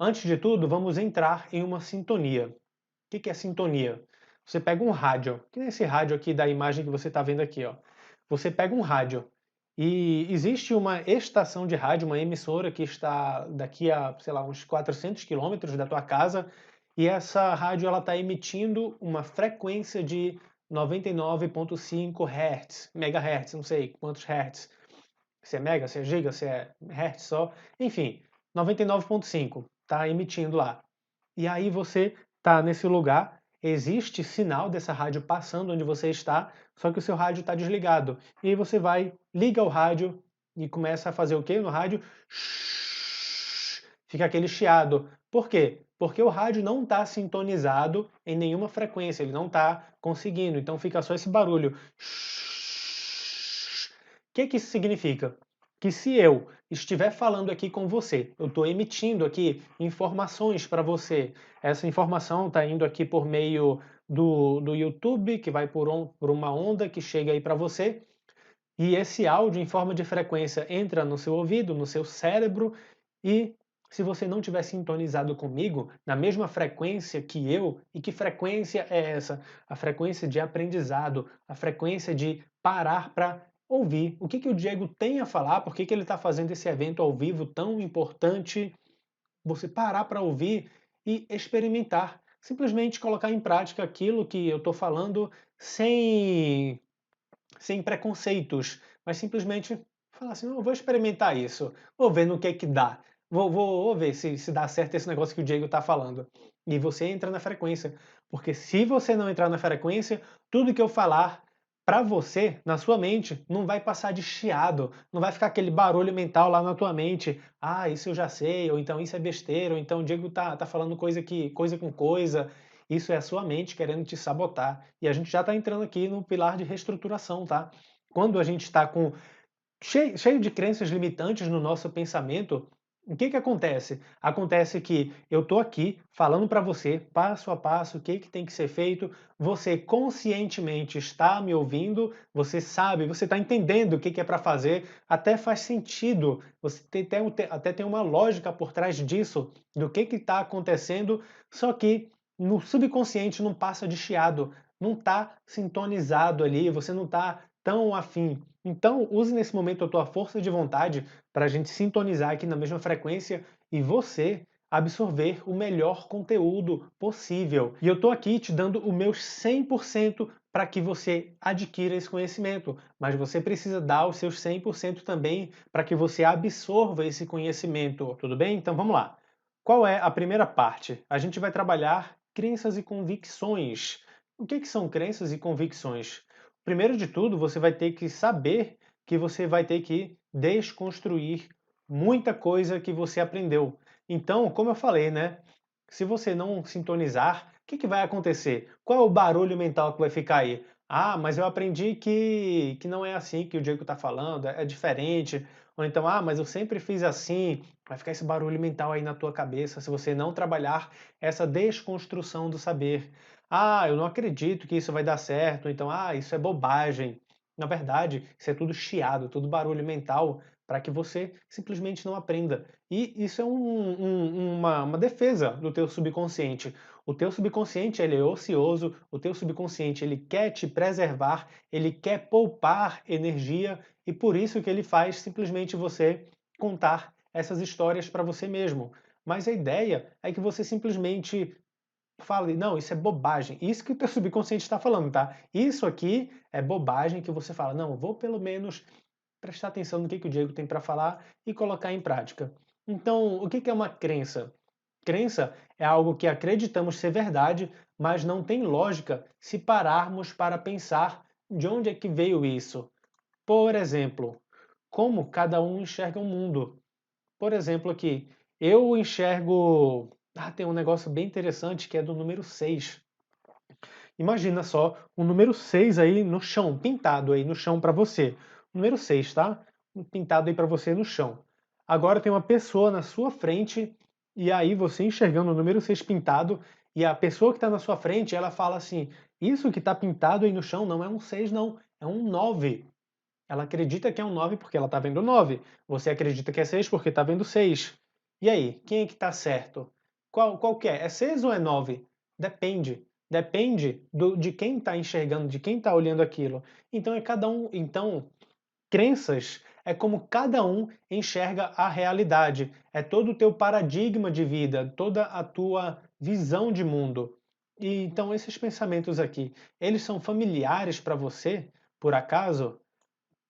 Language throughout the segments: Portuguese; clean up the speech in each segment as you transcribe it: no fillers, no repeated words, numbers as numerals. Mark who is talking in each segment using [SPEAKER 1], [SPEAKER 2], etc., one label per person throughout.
[SPEAKER 1] Antes de tudo, vamos entrar em uma sintonia. O que é sintonia? Você pega um rádio, que nem esse rádio aqui da imagem que você está vendo aqui, ó. Você pega um rádio e existe uma estação de rádio, uma emissora que está daqui a, sei lá, uns 400 quilômetros da tua casa, e essa rádio ela está emitindo uma frequência de 99,5 Hz, megahertz, não sei quantos hertz, se é mega, se é giga, se é hertz só, enfim, 99,5 está emitindo lá. E aí você está nesse lugar, existe sinal dessa rádio passando onde você está, só que o seu rádio está desligado. E aí você vai, liga o rádio e começa a fazer o quê no rádio? Fica aquele chiado. Por quê? Porque o rádio não está sintonizado em nenhuma frequência, ele não está conseguindo, então fica só esse barulho. O que isso significa? Que se eu estiver falando aqui com você, eu estou emitindo aqui informações para você, essa informação está indo aqui por meio do YouTube, que vai por uma onda que chega aí para você, e esse áudio em forma de frequência entra no seu ouvido, no seu cérebro, e se você não tiver sintonizado comigo na mesma frequência que eu, e que frequência é essa? A frequência de aprendizado, a frequência de parar para ouvir o que o Diego tem a falar, por que ele está fazendo esse evento ao vivo tão importante, você parar para ouvir e experimentar. Simplesmente colocar em prática aquilo que eu estou falando sem preconceitos, mas simplesmente falar assim, eu vou experimentar isso, vou ver no que dá, vou ver se dá certo esse negócio que o Diego está falando. E você entra na frequência, porque se você não entrar na frequência, tudo que eu falar para você, na sua mente, não vai passar de chiado, não vai ficar aquele barulho mental lá na tua mente, ah, isso eu já sei, ou então isso é besteira, ou então o Diego tá falando coisa com coisa. Isso é a sua mente querendo te sabotar. E a gente já está entrando aqui no pilar de reestruturação, tá? Quando a gente está cheio de crenças limitantes no nosso pensamento, o que acontece? Acontece que eu estou aqui falando para você, passo a passo, o que tem que ser feito, você conscientemente está me ouvindo, você sabe, você está entendendo o que é para fazer, até faz sentido, você até tem uma lógica por trás disso, do que está acontecendo, só que no subconsciente não passa de chiado, não está sintonizado ali, você não está tão afim. Então, use nesse momento a tua força de vontade para a gente sintonizar aqui na mesma frequência e você absorver o melhor conteúdo possível. E eu estou aqui te dando o meu 100% para que você adquira esse conhecimento, mas você precisa dar os seus 100% também para que você absorva esse conhecimento, tudo bem? Então vamos lá. Qual é a primeira parte? A gente vai trabalhar crenças e convicções. O que são crenças e convicções? Primeiro de tudo, você vai ter que saber que você vai ter que desconstruir muita coisa que você aprendeu. Então, como eu falei, né? Se você não sintonizar, o que vai acontecer? Qual é o barulho mental que vai ficar aí? Ah, mas eu aprendi que não é assim que o Diego está falando, é diferente. Ou então, ah, mas eu sempre fiz assim. Vai ficar esse barulho mental aí na tua cabeça se você não trabalhar essa desconstrução do saber. Ah, eu não acredito que isso vai dar certo, então, ah, isso é bobagem. Na verdade, isso é tudo chiado, tudo barulho mental para que você simplesmente não aprenda. E isso é uma defesa do teu subconsciente. O teu subconsciente ele é ocioso, o teu subconsciente ele quer te preservar, ele quer poupar energia e por isso que ele faz simplesmente você contar essas histórias para você mesmo. Mas a ideia é que você simplesmente fale, não, isso é bobagem. Isso que o teu subconsciente está falando, tá? Isso aqui é bobagem que você fala, não, vou pelo menos prestar atenção no que o Diego tem para falar e colocar em prática. Então, o que é uma crença? Crença é algo que acreditamos ser verdade, mas não tem lógica se pararmos para pensar de onde é que veio isso. Por exemplo, como cada um enxerga o mundo. Por exemplo, aqui, eu enxergo. Ah, tem um negócio bem interessante que é do número 6. Imagina só o número 6 aí no chão, pintado aí no chão para você. O número 6, tá? Pintado aí para você no chão. Agora tem uma pessoa na sua frente e aí você enxergando o número 6 pintado e a pessoa que está na sua frente, ela fala assim: "Isso que está pintado aí no chão não é um 6 não, é um 9." Ela acredita que é um 9 porque ela está vendo 9. Você acredita que é 6 porque está vendo 6. E aí, quem é que está certo? Qual que é? É 6 ou é 9? Depende. Depende de quem está enxergando, de quem está olhando aquilo. Então é cada um. Então, crenças é como cada um enxerga a realidade. É todo o teu paradigma de vida, toda a tua visão de mundo. E então esses pensamentos aqui, eles são familiares para você, por acaso?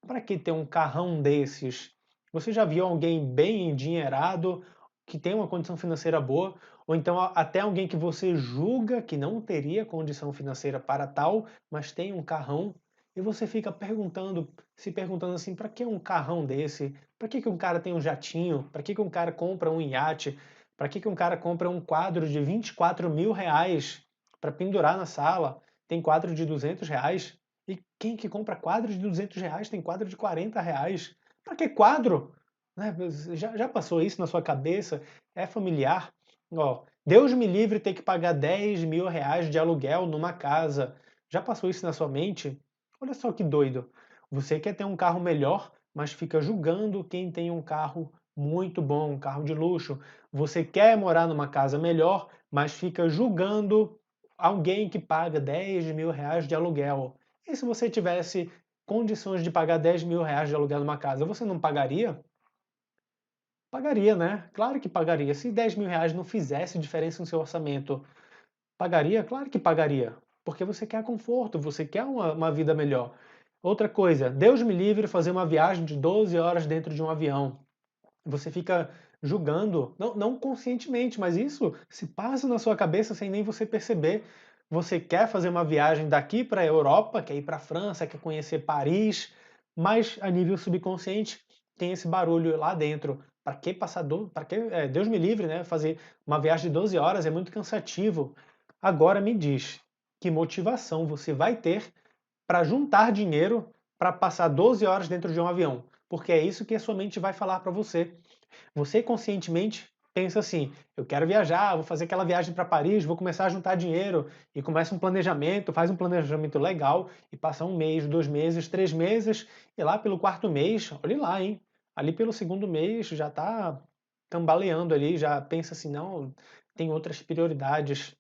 [SPEAKER 1] Para que ter um carrão desses? Você já viu alguém bem endinheirado, que tem uma condição financeira boa, ou então até alguém que você julga que não teria condição financeira para tal, mas tem um carrão, e você fica perguntando, se perguntando assim, para que um carrão desse? Para que um cara tem um jatinho? Para que um cara compra um iate? Para que um cara compra um quadro de 24 mil reais para pendurar na sala? Tem quadro de 200 reais? E quem que compra quadro de 200 reais tem quadro de 40 reais? Para que quadro? Né? Já passou isso na sua cabeça? É familiar? Ó, Deus me livre ter que pagar 10 mil reais de aluguel numa casa. Já passou isso na sua mente? Olha só que doido. Você quer ter um carro melhor, mas fica julgando quem tem um carro muito bom, um carro de luxo. Você quer morar numa casa melhor, mas fica julgando alguém que paga 10 mil reais de aluguel. E se você tivesse condições de pagar 10 mil reais de aluguel numa casa, você não pagaria? Pagaria, né? Claro que pagaria. Se 10 mil reais não fizesse diferença no seu orçamento, pagaria? Claro que pagaria. Porque você quer conforto, você quer uma vida melhor. Outra coisa, Deus me livre fazer uma viagem de 12 horas dentro de um avião. Você fica julgando, não conscientemente, mas isso se passa na sua cabeça sem nem você perceber. Você quer fazer uma viagem daqui para a Europa, quer ir para a França, quer conhecer Paris, mas a nível subconsciente tem esse barulho lá dentro. Para que passar, para que, Deus me livre, né? Fazer uma viagem de 12 horas é muito cansativo. Agora me diz, que motivação você vai ter para juntar dinheiro para passar 12 horas dentro de um avião? Porque é isso que a sua mente vai falar para você. Você conscientemente pensa assim: eu quero viajar, vou fazer aquela viagem para Paris, vou começar a juntar dinheiro e começa um planejamento, faz um planejamento legal e passa um mês, 2 meses, 3 meses e lá pelo quarto mês, olhe lá, hein? Ali pelo segundo mês já está cambaleando ali, já pensa assim: não, tem outras prioridades.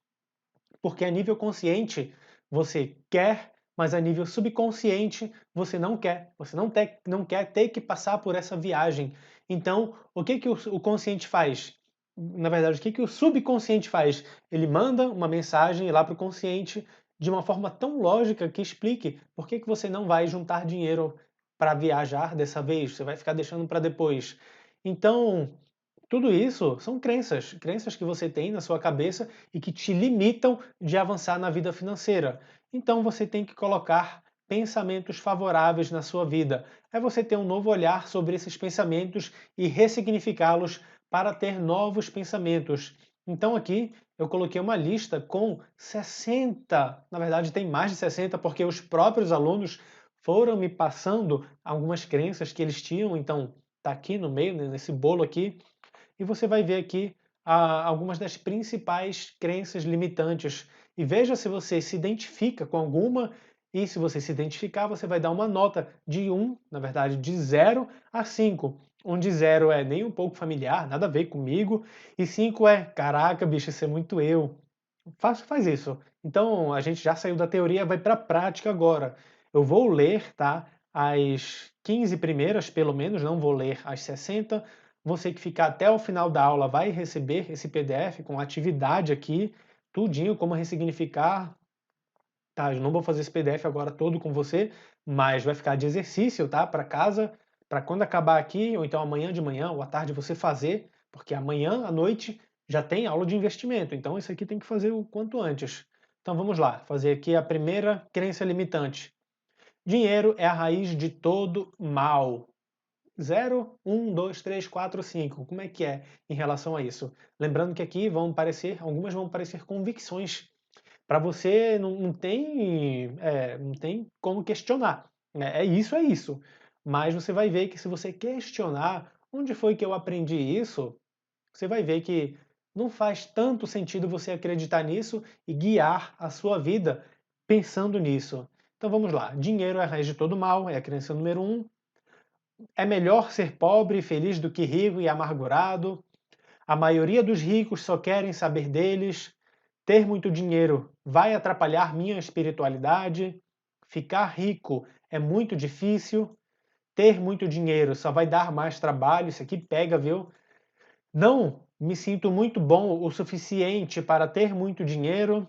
[SPEAKER 1] Porque a nível consciente você quer, mas a nível subconsciente você não quer. Você não quer ter que passar por essa viagem. Então, o que que o consciente faz? Na verdade, o que que o subconsciente faz? Ele manda uma mensagem lá para o consciente de uma forma tão lógica que explique por que que você não vai juntar dinheiro para viajar dessa vez, você vai ficar deixando para depois. Então, tudo isso são crenças, crenças que você tem na sua cabeça e que te limitam de avançar na vida financeira. Então você tem que colocar pensamentos favoráveis na sua vida. É você ter um novo olhar sobre esses pensamentos e ressignificá-los para ter novos pensamentos. Então aqui eu coloquei uma lista com 60, na verdade tem mais de 60, porque os próprios alunos foram me passando algumas crenças que eles tinham, então tá aqui no meio, né, nesse bolo aqui, e você vai ver aqui algumas das principais crenças limitantes. E veja se você se identifica com alguma, e se você se identificar, você vai dar uma nota de 1, na verdade, de 0 a 5. Onde 0 é nem um pouco familiar, nada a ver comigo, e 5 é, caraca, bicho, isso é muito eu. Faz isso. Então, a gente já saiu da teoria, vai para a prática agora. Eu vou ler, tá? As 15 primeiras, pelo menos, não vou ler as 60. Você que ficar até o final da aula vai receber esse PDF com atividade aqui, tudinho, como ressignificar. Tá, eu não vou fazer esse PDF agora todo com você, mas vai ficar de exercício, tá? Para casa, para quando acabar aqui, ou então amanhã de manhã ou à tarde você fazer, porque amanhã à noite já tem aula de investimento, então isso aqui tem que fazer o quanto antes. Então vamos lá, fazer aqui a primeira crença limitante. Dinheiro é a raiz de todo mal. 0, 1, 2, 3, 4, 5. Como é que é em relação a isso? Lembrando que aqui algumas vão parecer convicções. Para você não tem como questionar, né? É isso, é isso. Mas você vai ver que se você questionar onde foi que eu aprendi isso, você vai ver que não faz tanto sentido você acreditar nisso e guiar a sua vida pensando nisso. Então vamos lá. Dinheiro é a raiz de todo mal, é a crença número 1. É melhor ser pobre e feliz do que rico e amargurado. A maioria dos ricos só querem saber deles. Ter muito dinheiro vai atrapalhar minha espiritualidade. Ficar rico é muito difícil. Ter muito dinheiro só vai dar mais trabalho. Isso aqui pega, viu? Não me sinto muito bom o suficiente para ter muito dinheiro.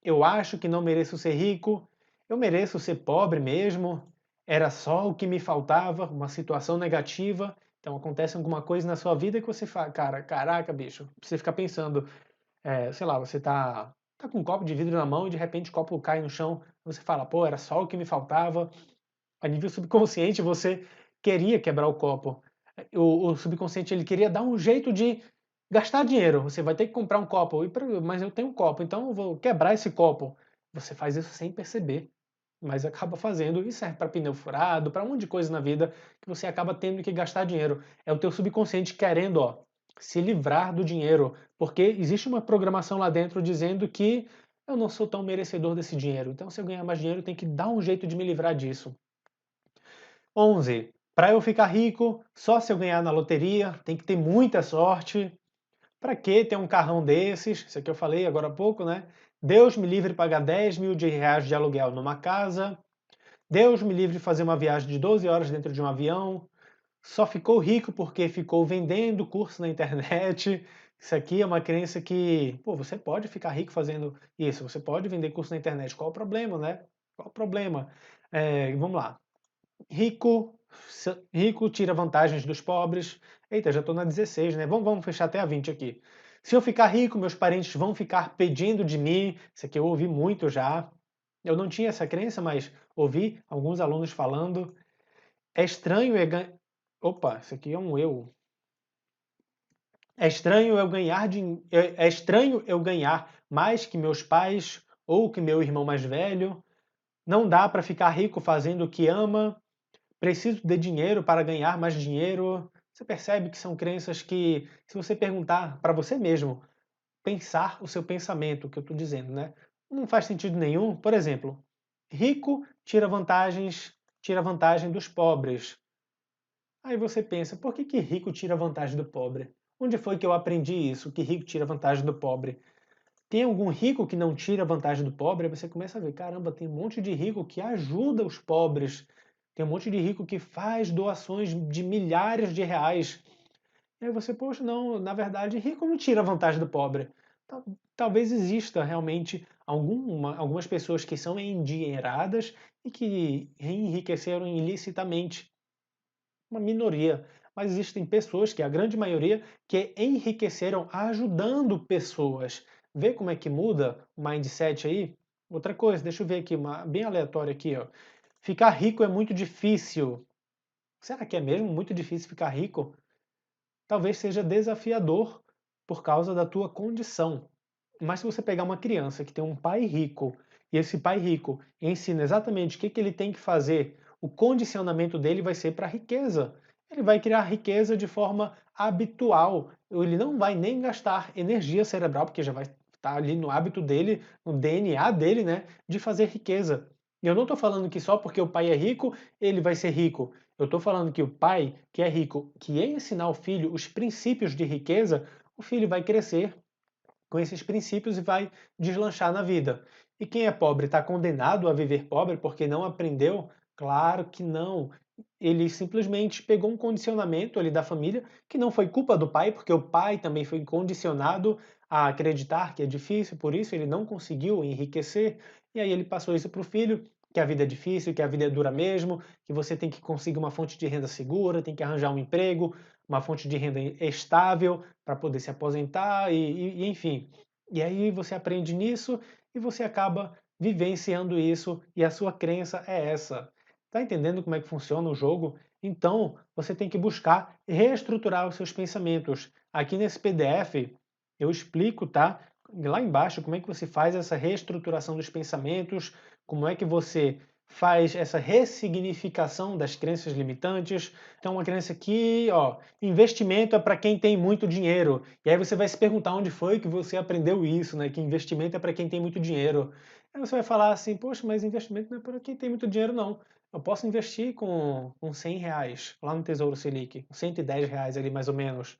[SPEAKER 1] Eu acho que não mereço ser rico. Eu mereço ser pobre mesmo. Era só o que me faltava, uma situação negativa. Então acontece alguma coisa na sua vida que você fala, cara, caraca, bicho, você fica pensando, sei lá, você tá com um copo de vidro na mão e de repente o copo cai no chão. Você fala, pô, era só o que me faltava. A nível subconsciente, você queria quebrar o copo. O subconsciente ele queria dar um jeito de gastar dinheiro. Você vai ter que comprar um copo, mas eu tenho um copo, então eu vou quebrar esse copo. Você faz isso sem perceber, mas acaba fazendo. E serve para pneu furado, para um monte de coisa na vida que você acaba tendo que gastar dinheiro. É o teu subconsciente querendo, ó, se livrar do dinheiro, porque existe uma programação lá dentro dizendo que eu não sou tão merecedor desse dinheiro. Então, se eu ganhar mais dinheiro, eu tenho que dar um jeito de me livrar disso. 11. Para eu ficar rico, só se eu ganhar na loteria, tem que ter muita sorte. Para que ter um carrão desses? Isso aqui eu falei agora há pouco, né? Deus me livre de pagar 10 mil reais de aluguel numa casa. Deus me livre de fazer uma viagem de 12 horas dentro de um avião. Só ficou rico porque ficou vendendo curso na internet. Isso aqui é uma crença que, pô, você pode ficar rico fazendo isso, você pode vender curso na internet. Qual o problema, né? Qual o problema? Vamos lá. Rico tira vantagens dos pobres. Eita, já estou na 16, né? Vamos fechar até a 20 aqui. Se eu ficar rico, meus parentes vão ficar pedindo de mim. Isso aqui eu ouvi muito já. Eu não tinha essa crença, mas ouvi alguns alunos falando. É estranho ganhar. Opa, isso aqui é um eu. É estranho eu ganhar mais que meus pais ou que meu irmão mais velho. Não dá para ficar rico fazendo o que ama. Preciso de dinheiro para ganhar mais dinheiro. Você percebe que são crenças que, se você perguntar para você mesmo, pensar o seu pensamento, que eu estou dizendo, né? Não faz sentido nenhum. Por exemplo, rico tira vantagem dos pobres. Aí você pensa, por que rico tira vantagem do pobre? Onde foi que eu aprendi isso, que rico tira vantagem do pobre? Tem algum rico que não tira vantagem do pobre? Aí você começa a ver, caramba, tem um monte de rico que ajuda os pobres. Tem um monte de rico que faz doações de milhares de reais. E aí você, poxa, não, na verdade, rico não tira vantagem do pobre. Talvez exista realmente algumas pessoas que são endinheiradas e que enriqueceram ilicitamente. Uma minoria. Mas existem pessoas, que é a grande maioria, que enriqueceram ajudando pessoas. Vê como é que muda o mindset aí? Outra coisa, deixa eu ver aqui, uma bem aleatória aqui, ó. Ficar rico é muito difícil. Será que é mesmo muito difícil ficar rico? Talvez seja desafiador por causa da tua condição. Mas se você pegar uma criança que tem um pai rico e esse pai rico ensina exatamente o que ele tem que fazer, o condicionamento dele vai ser para a riqueza. Ele vai criar riqueza de forma habitual. Ele não vai nem gastar energia cerebral, porque já vai estar ali no hábito dele, no DNA dele, né, de fazer riqueza. E eu não estou falando que só porque o pai é rico, ele vai ser rico. Eu estou falando que o pai, que é rico, que ensinar o filho os princípios de riqueza, o filho vai crescer com esses princípios e vai deslanchar na vida. E quem é pobre está condenado a viver pobre porque não aprendeu? Claro que não. Ele simplesmente pegou um condicionamento ali da família que não foi culpa do pai, porque o pai também foi condicionado a acreditar que é difícil, por isso ele não conseguiu enriquecer, e aí ele passou isso para o filho, que a vida é difícil, que a vida é dura mesmo, que você tem que conseguir uma fonte de renda segura, tem que arranjar um emprego, uma fonte de renda estável para poder se aposentar e enfim. E aí você aprende nisso e você acaba vivenciando isso e a sua crença é essa. Tá entendendo como é que funciona o jogo? Então, você tem que buscar reestruturar os seus pensamentos. Aqui nesse PDF eu explico, tá? Lá embaixo como é que você faz essa reestruturação dos pensamentos, como é que você faz essa ressignificação das crenças limitantes. Então, uma crença aqui, ó, investimento é para quem tem muito dinheiro. E aí você vai se perguntar onde foi que você aprendeu isso, né? Que investimento é para quem tem muito dinheiro. Aí você vai falar assim, poxa, mas investimento não é para quem tem muito dinheiro, não. Eu posso investir com 100 reais lá no Tesouro Selic, 110 reais ali mais ou menos.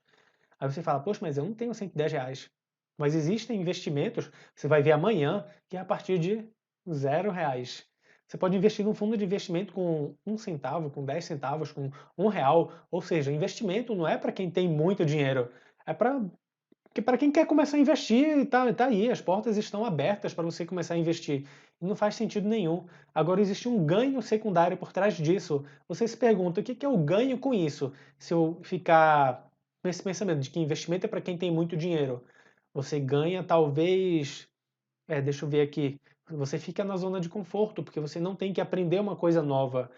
[SPEAKER 1] Aí você fala, poxa, mas eu não tenho R$ 110. Mas existem investimentos, você vai ver amanhã, que é a partir de R$ 0. Você pode investir num fundo de investimento com 1 centavo, com 10 centavos, com R$ 1. Ou seja, investimento não é para quem tem muito dinheiro, é para quem quer começar a investir, tá aí, as portas estão abertas para você começar a investir. E não faz sentido nenhum. Agora existe um ganho secundário por trás disso. Você se pergunta, o que é o ganho com isso? Se eu ficar com esse pensamento de que investimento é para quem tem muito dinheiro, você ganha talvez, deixa eu ver aqui, você fica na zona de conforto, porque você não tem que aprender uma coisa nova.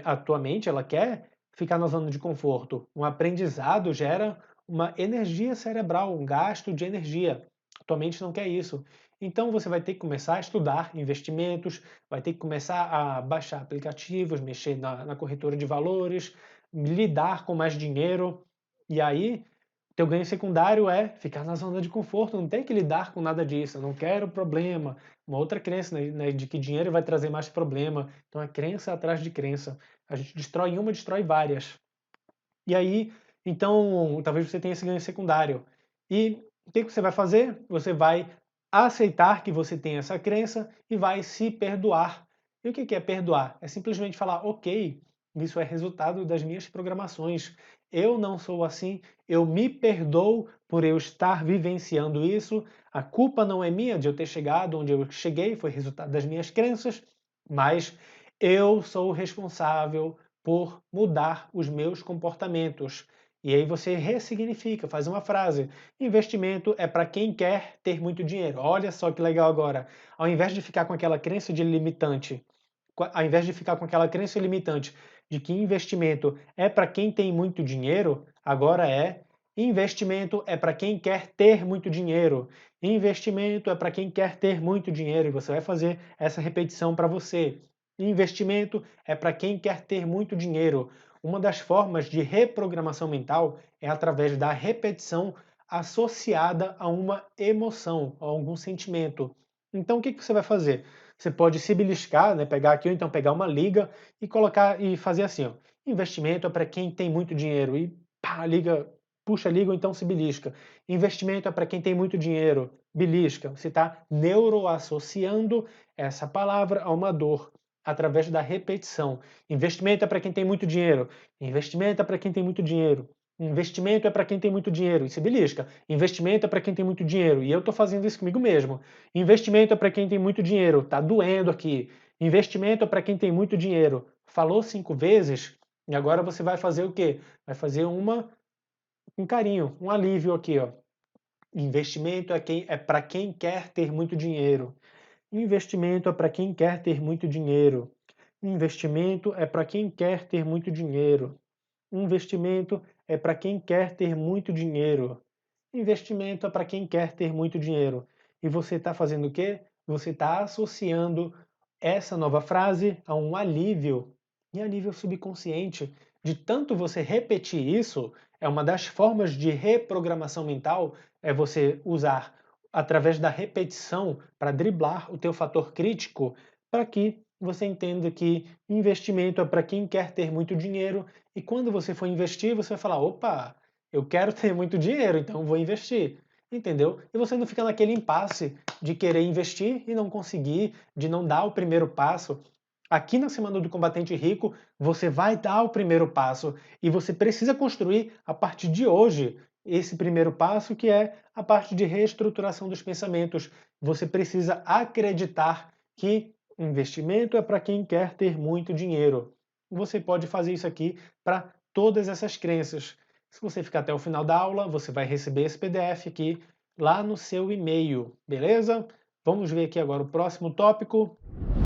[SPEAKER 1] A tua mente, ela quer ficar na zona de conforto. Um aprendizado gera uma energia cerebral, um gasto de energia. A tua mente não quer isso. Então você vai ter que começar a estudar investimentos, vai ter que começar a baixar aplicativos, mexer na corretora de valores, lidar com mais dinheiro. E aí teu ganho secundário é ficar na zona de conforto, não tem que lidar com nada disso, eu não quero problema. Uma outra crença, né, de que dinheiro vai trazer mais problema. Então é crença atrás de crença. A gente destrói uma, destrói várias. E aí, então, talvez você tenha esse ganho secundário. E o que você vai fazer? Você vai aceitar que você tem essa crença e vai se perdoar. E o que é perdoar? É simplesmente falar, ok, isso é resultado das minhas programações. Eu não sou assim, eu me perdoo por eu estar vivenciando isso. A culpa não é minha de eu ter chegado onde eu cheguei, foi resultado das minhas crenças, mas eu sou o responsável por mudar os meus comportamentos. E aí você ressignifica, faz uma frase. Investimento é para quem quer ter muito dinheiro. Olha só que legal agora. Ao invés de ficar com aquela crença de limitante, ao invés de ficar com aquela crença limitante de que investimento é para quem tem muito dinheiro, agora é investimento é para quem quer ter muito dinheiro. Investimento é para quem quer ter muito dinheiro. E você vai fazer essa repetição para você. Investimento é para quem quer ter muito dinheiro. Uma das formas de reprogramação mental é através da repetição associada a uma emoção, a algum sentimento. Então, o que você vai fazer? Você pode se beliscar, né, pegar aqui, ou então pegar uma liga e colocar e fazer assim, ó, investimento é para quem tem muito dinheiro e pá, liga, puxa a liga ou então se belisca. Investimento é para quem tem muito dinheiro, belisca. Você está neuroassociando essa palavra a uma dor através da repetição. Investimento é para quem tem muito dinheiro. Investimento é para quem tem muito dinheiro. Investimento é para quem tem muito dinheiro. E se belisca. Investimento é para quem tem muito dinheiro. E eu estou fazendo isso comigo mesmo. Investimento é para quem tem muito dinheiro. Tá doendo aqui. Investimento é para quem tem muito dinheiro. Falou 5 vezes e agora você vai fazer o quê? Vai fazer um carinho, um alívio aqui, ó. Investimento é para quem quer ter muito dinheiro. Investimento é para quem quer ter muito dinheiro. Investimento é para quem quer ter muito dinheiro. Investimento é para quem quer ter muito dinheiro. Investimento é para quem quer ter muito dinheiro. E você está fazendo o quê? Você está associando essa nova frase a um alívio, e a nível subconsciente. De tanto você repetir isso, é uma das formas de reprogramação mental, é você usar através da repetição para driblar o teu fator crítico, para que você entenda que investimento é para quem quer ter muito dinheiro, e quando você for investir, você vai falar, opa, eu quero ter muito dinheiro, então vou investir. Entendeu? E você não fica naquele impasse de querer investir e não conseguir, de não dar o primeiro passo. Aqui na Semana do Combatente Rico, você vai dar o primeiro passo e você precisa construir a partir de hoje esse primeiro passo, que é a parte de reestruturação dos pensamentos. Você precisa acreditar que investimento é para quem quer ter muito dinheiro. Você pode fazer isso aqui para todas essas crenças. Se você ficar até o final da aula, você vai receber esse PDF aqui lá no seu e-mail, beleza? Vamos ver aqui agora o próximo tópico.